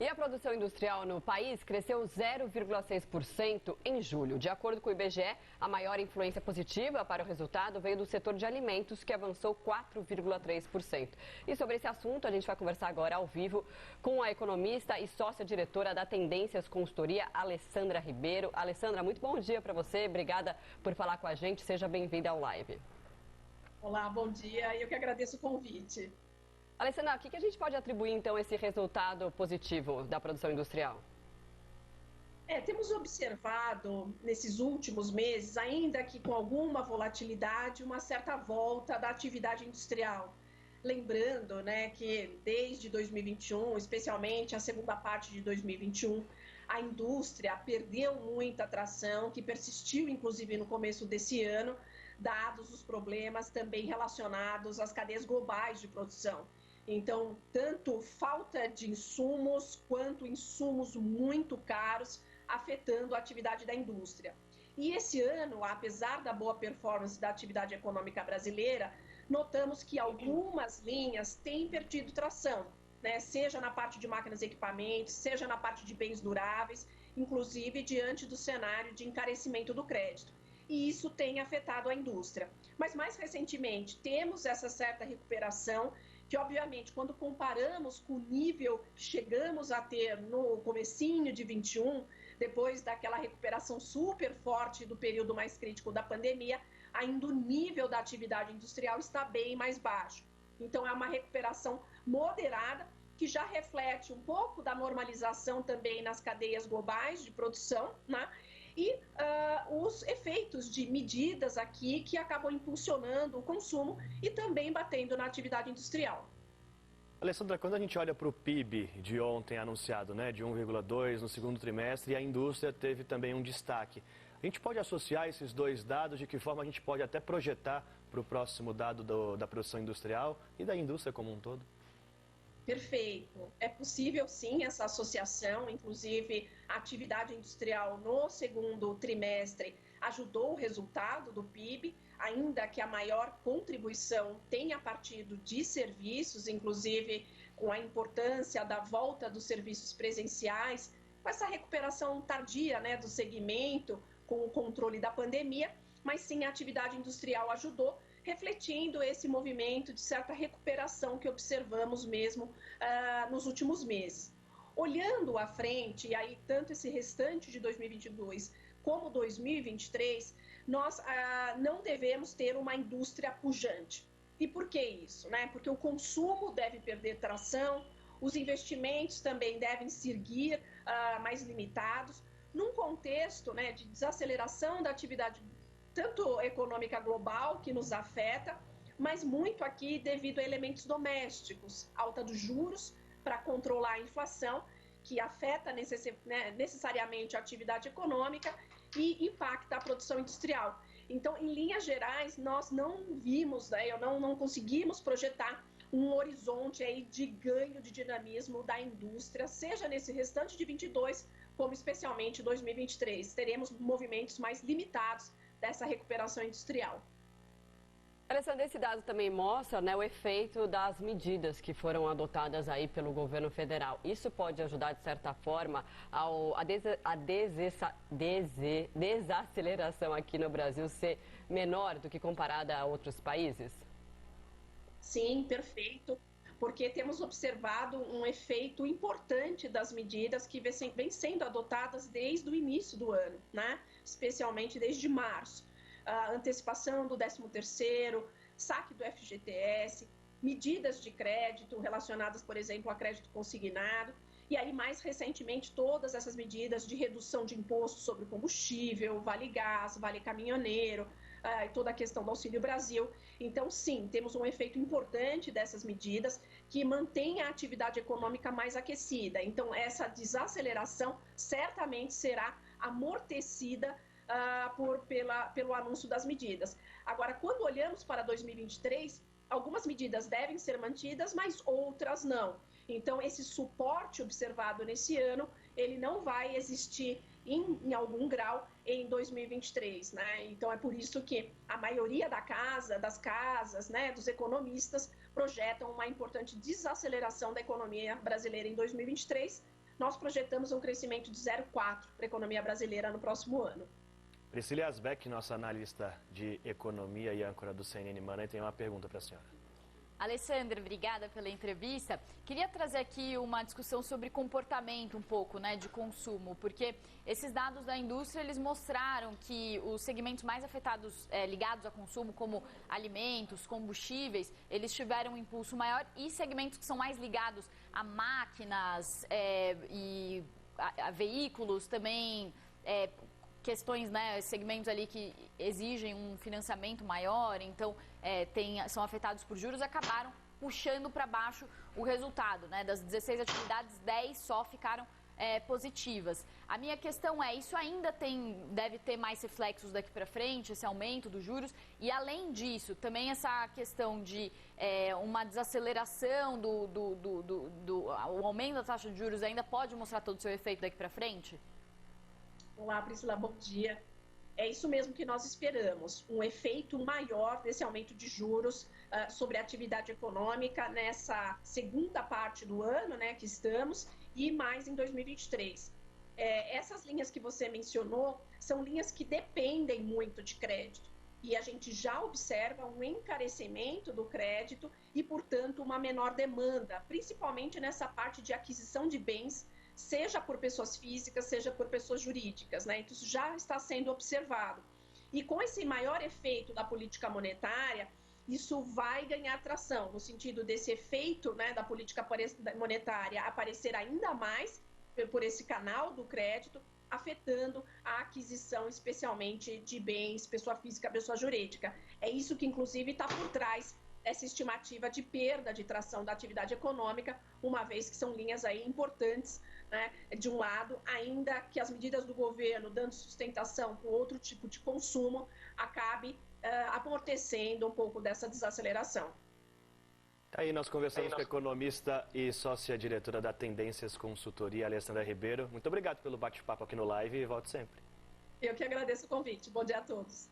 E a produção industrial no país cresceu 0,6% em julho. De acordo com o IBGE, a maior influência positiva para o resultado veio do setor de alimentos, que avançou 4,3%. E sobre esse assunto, a gente vai conversar agora ao vivo com a economista e sócia-diretora da Tendências Consultoria, Alessandra Ribeiro. Alessandra, muito bom dia para você. Obrigada por falar com a gente. Seja bem-vinda ao live. Olá, bom dia. Eu que agradeço o convite. Alessandra, o que a gente pode atribuir, então, esse resultado positivo da produção industrial? Temos observado nesses últimos meses, ainda que com alguma volatilidade, uma certa volta da atividade industrial. Lembrando, que desde 2021, especialmente a segunda parte de 2021, a indústria perdeu muita atração, que persistiu inclusive no começo desse ano, dados os problemas também relacionados às cadeias globais de produção. Então, tanto falta de insumos quanto insumos muito caros afetando a atividade da indústria. E esse ano, apesar da boa performance da atividade econômica brasileira, notamos que algumas linhas têm perdido tração, seja na parte de máquinas e equipamentos, seja na parte de bens duráveis, inclusive diante do cenário de encarecimento do crédito. E isso tem afetado a indústria. Mas mais recentemente temos essa certa recuperação que, obviamente, quando comparamos com o nível que chegamos a ter no comecinho de 21, depois daquela recuperação super forte do período mais crítico da pandemia, ainda o nível da atividade industrial está bem mais baixo. Então, é uma recuperação moderada, que já reflete um pouco da normalização também nas cadeias globais de produção, e os efeitos de medidas aqui que acabam impulsionando o consumo e também batendo na atividade industrial. Alessandra, quando a gente olha para o PIB de ontem anunciado, de 1,2 no segundo trimestre, e a indústria teve também um destaque. A gente pode associar esses dois dados? De que forma a gente pode até projetar para o próximo dado da produção industrial e da indústria como um todo? Perfeito. É possível, sim, essa associação. Inclusive, a atividade industrial no segundo trimestre ajudou o resultado do PIB, ainda que a maior contribuição tenha partido de serviços, inclusive com a importância da volta dos serviços presenciais, com essa recuperação tardia do segmento, com o controle da pandemia, mas sim a atividade industrial ajudou, refletindo esse movimento de certa recuperação que observamos mesmo nos últimos meses. Olhando à frente, e aí tanto esse restante de 2022 como 2023, nós não devemos ter uma indústria pujante. E por que isso? Porque o consumo deve perder tração, os investimentos também devem seguir mais limitados, num contexto de desaceleração da atividade tanto econômica global, que nos afeta, mas muito aqui devido a elementos domésticos, alta dos juros para controlar a inflação, que afeta necessariamente a atividade econômica e impacta a produção industrial. Então, em linhas gerais, nós não vimos, não conseguimos projetar um horizonte aí de ganho de dinamismo da indústria, seja nesse restante de 22, como especialmente 2023. Teremos movimentos mais limitados dessa recuperação industrial. Alessandra, esse dado também mostra o efeito das medidas que foram adotadas aí pelo governo federal. Isso pode ajudar, de certa forma, a desaceleração aqui no Brasil ser menor do que comparada a outros países? Sim, perfeito, porque temos observado um efeito importante das medidas que vêm sendo adotadas desde o início do ano, especialmente desde março. A antecipação do 13º, saque do FGTS, medidas de crédito relacionadas, por exemplo, a crédito consignado, e aí mais recentemente todas essas medidas de redução de imposto sobre combustível, vale gás, vale caminhoneiro, e toda a questão do Auxílio Brasil. Então, sim, temos um efeito importante dessas medidas que mantém a atividade econômica mais aquecida. Então, essa desaceleração certamente será amortecida pelo anúncio das medidas. Agora, quando olhamos para 2023, algumas medidas devem ser mantidas, mas outras não. Então, esse suporte observado nesse ano, ele não vai existir em algum grau em 2023, Então, é por isso que a maioria das casas, dos economistas, projetam uma importante desaceleração da economia brasileira em 2023, nós projetamos um crescimento de 0,4% para a economia brasileira no próximo ano. Priscila Asbeck, nossa analista de economia e âncora do CNN Money, tem uma pergunta para a senhora. Alessandra, obrigada pela entrevista. Queria trazer aqui uma discussão sobre comportamento um pouco, né, de consumo, porque esses dados da indústria, eles mostraram que os segmentos mais afetados, ligados a consumo, como alimentos, combustíveis, eles tiveram um impulso maior, e segmentos que são mais ligados a máquinas e a veículos também, questões, né, segmentos ali que exigem um financiamento maior, então são afetados por juros, acabaram puxando para baixo o resultado, né? Das 16 atividades, 10 só ficaram positivas. A minha questão isso ainda deve ter mais reflexos daqui para frente, esse aumento dos juros, e além disso, também essa questão de uma desaceleração o aumento da taxa de juros ainda pode mostrar todo o seu efeito daqui para frente? Olá, Priscila, bom dia. É isso mesmo que nós esperamos, um efeito maior desse aumento de juros sobre a atividade econômica nessa segunda parte do ano, né, que estamos, e mais em 2023. Essas linhas que você mencionou são linhas que dependem muito de crédito, e a gente já observa um encarecimento do crédito e, portanto, uma menor demanda, principalmente nessa parte de aquisição de bens, seja por pessoas físicas, seja por pessoas jurídicas, né? Então, isso já está sendo observado. E com esse maior efeito da política monetária, isso vai ganhar tração, no sentido desse efeito, né, da política monetária aparecer ainda mais por esse canal do crédito, afetando a aquisição, especialmente de bens, pessoa física, pessoa jurídica. É isso que, inclusive, está por trás dessa estimativa de perda de tração da atividade econômica, uma vez que são linhas aí importantes, né, de um lado, ainda que as medidas do governo dando sustentação para outro tipo de consumo, acabe amortecendo um pouco dessa desaceleração. Aí nós conversamos com a economista e sócia-diretora da Tendências Consultoria, Alessandra Ribeiro. Muito obrigado pelo bate-papo aqui no Live e volte sempre. Eu que agradeço o convite. Bom dia a todos.